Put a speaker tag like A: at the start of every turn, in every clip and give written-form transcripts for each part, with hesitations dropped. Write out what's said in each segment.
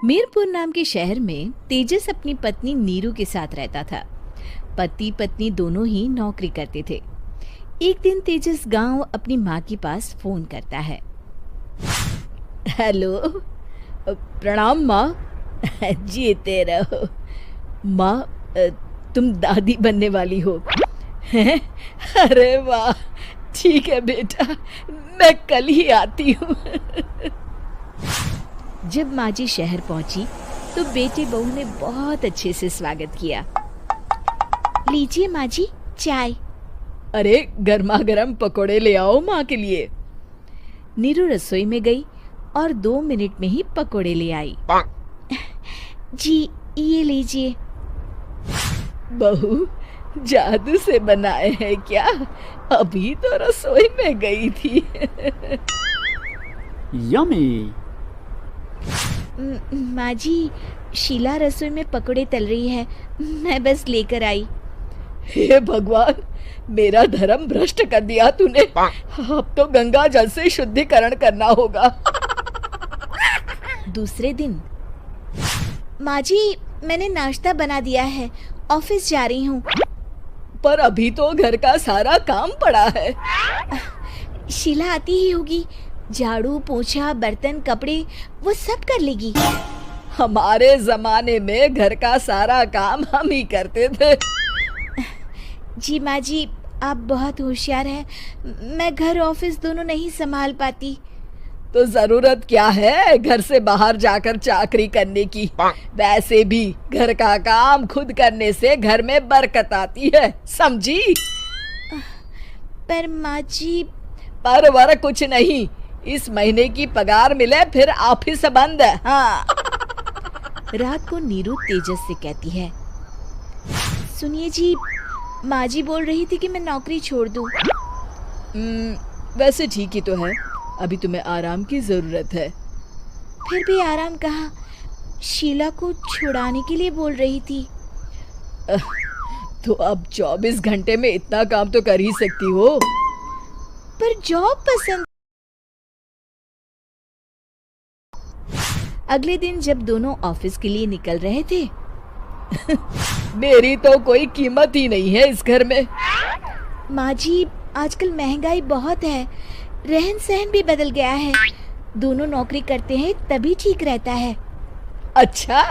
A: मीरपुर नाम के शहर में तेजस अपनी पत्नी नीरू के साथ रहता था। पति पत्नी दोनों ही नौकरी करते थे। एक दिन तेजस गांव अपनी माँ के पास फोन करता है। हेलो, प्रणाम माँ। जीते रहो माँ, तुम दादी बनने वाली हो हैं? अरे वाह, ठीक है बेटा, मैं कल ही आती हूँ। जब माँ जी शहर पहुंची तो बेटे बहू ने बहुत अच्छे से स्वागत किया। लीजिए माँ जी, चाय। अरे गर्मा गर्म पकोड़े ले आओ माँ के लिए। नीरू रसोई में गई और 2 मिनट में ही पकोड़े ले आई। जी ये लीजिए। बहू, जादू से बनाए हैं क्या? अभी तो रसोई में गई थी।
B: यम्मी।
A: माँ जी, शीला रसोई में पकोड़े तल रही है, मैं बस लेकर आई। हे भगवान, मेरा धर्म भ्रष्ट कर दिया तूने। अब तो गंगा जल से शुद्धिकरण करना होगा। दूसरे दिन, माँ जी मैंने नाश्ता बना दिया है, ऑफिस जा रही हूँ। पर अभी तो घर का सारा काम पड़ा है। शीला आती ही होगी, झाड़ू पोछा बर्तन कपड़े वो सब कर लेगी। हमारे जमाने में घर का सारा काम हम ही करते थे। जी माँ जी, आप बहुत होशियार हैं, मैं घर ऑफिस दोनों नहीं संभाल पाती। तो जरूरत क्या है घर से बाहर जाकर चाकरी करने की? वैसे भी घर का काम खुद करने से घर में बरकत आती है, समझी? पर माँ जी। पर वर कुछ नहीं, इस महीने की पगार मिले फिर ऑफिस बंद है। हाँ। रात को नीरू तेजस से कहती है, सुनिए जी, माँ जी बोल रही थी कि मैं नौकरी छोड़ दूं। वैसे ठीक ही तो है, अभी तुम्हें आराम की जरूरत है। फिर भी आराम कहाँ, शीला को छुड़ाने के लिए बोल रही थी। तो अब 24 घंटे में इतना काम तो कर ही सकती हो। पर जॉब पसंद। अगले दिन जब दोनों ऑफिस के लिए निकल रहे थे, मेरी तो कोई कीमत ही नहीं है इस घर में। माँ जी, आजकल महंगाई बहुत है, रहन सहन भी बदल गया है, दोनों नौकरी करते हैं तभी ठीक रहता है। अच्छा,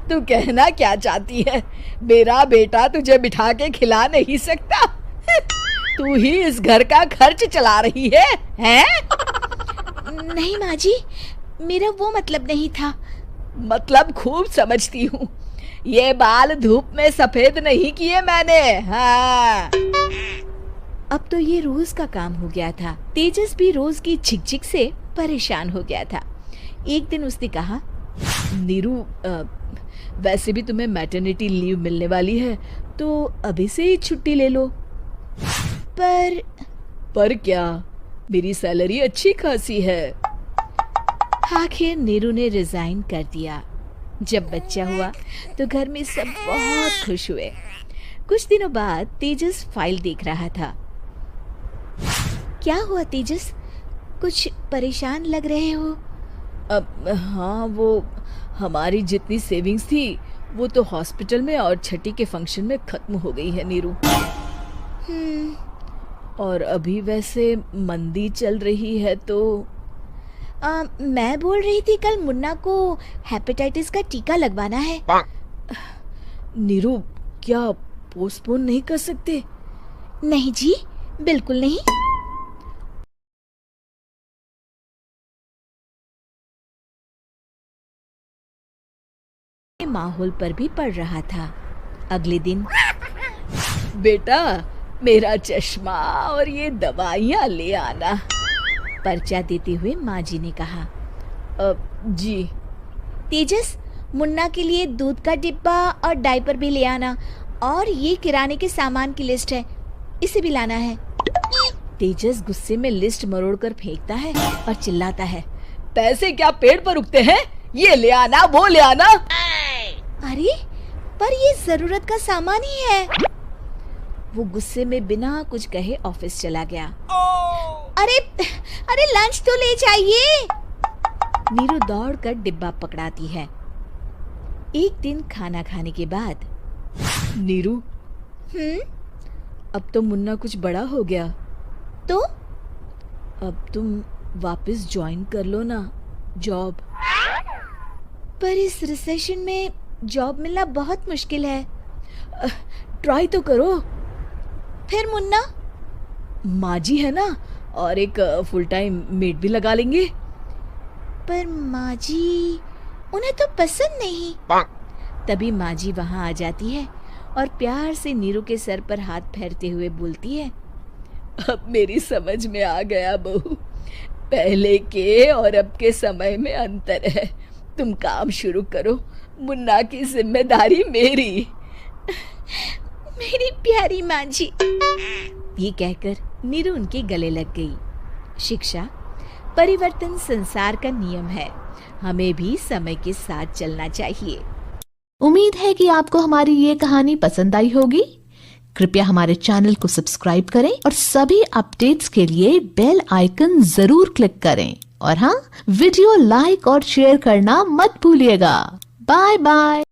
A: तू कहना क्या चाहती है? मेरा बेटा तुझे बिठा के खिला नहीं सकता? तू ही इस घर का खर्च चला रही है, हैं? नहीं माँ जी, मेरा वो मतलब नहीं था। मतलब खूब समझती हूँ, ये बाल धूप में सफेद नहीं किए मैंने। हाँ। अब तो ये रोज का काम हो गया था। तेजस भी रोज की झिकझिक से परेशान हो गया था। एक दिन उसने कहा, नीरू, वैसे भी तुम्हें मैटरनिटी लीव मिलने वाली है, तो अभी से ही छुट्टी ले लो। पर क्या, मेरी सैलरी अच्छी खासी है। आखिर नीरू ने रिजाइन कर दिया। जब बच्चा हुआ तो घर में सब बहुत खुश हुए। कुछ दिनों बाद तेजस फाइल देख रहा था। क्या हुआ तेजस, कुछ परेशान लग रहे हो? हाँ, वो हमारी जितनी सेविंग्स थी वो तो हॉस्पिटल में और छठी के फंक्शन में खत्म हो गई है नीरू। और अभी वैसे मंदी चल रही है तो मैं बोल रही थी कल मुन्ना को हेपेटाइटिस का टीका लगवाना है। नीरू, क्या पोस्टपोन नहीं कर सकते? नहीं जी, बिल्कुल नहीं। माहौल पर भी पड़ रहा था। अगले दिन, बेटा मेरा चश्मा और ये दवाइयाँ ले आना, पर्चा देते हुए माँ जी ने कहा। जी। तेजस, मुन्ना के लिए दूध का डिब्बा और डायपर भी ले आना, और ये किराने के सामान की लिस्ट है, इसे भी लाना है। तेजस गुस्से में लिस्ट मरोड़कर फेंकता है और चिल्लाता है, पैसे क्या पेड़ पर उगते हैं? ये ले आना, वो ले आना। अरे पर ये जरूरत का सामान ही है। वो गुस्से में बिना कुछ कहे ऑफिस चला गया। अरे लंच तो ले जाइए। नीरू दौड़कर डिब्बा पकड़ाती है एक दिन खाना खाने के बाद, नीरू, अब तो मुन्ना कुछ बड़ा हो गया, तो अब तुम वापस ज्वाइन कर लो ना जॉब। पर इस रिसेशन में जॉब मिलना बहुत मुश्किल है। ट्राई तो करो। फिर मुन्ना? माँ जी है ना, और एक फुल टाइम मेड भी लगा लेंगे। पर माँ जी, उन्हें तो पसंद नहीं। तभी माँ जी वहाँ आ जाती है और प्यार से नीरू के सर पर हाथ फेरते हुए बोलती है, अब मेरी समझ में आ गया बहू, पहले के और अब के समय में अंतर है। तुम काम शुरू करो, मुन्ना की जिम्मेदारी मेरी। मेरी प्यारी माँ जी। ये कहकर नीरू उनके गले लग गई। शिक्षा, परिवर्तन संसार का नियम है, हमें भी समय के साथ चलना चाहिए।
B: उम्मीद है कि आपको हमारी ये कहानी पसंद आई होगी। कृपया हमारे चैनल को सब्सक्राइब करें और सभी अपडेट्स के लिए बेल आइकन जरूर क्लिक करें। और हाँ, वीडियो लाइक और शेयर करना मत भूलिएगा। Bye bye.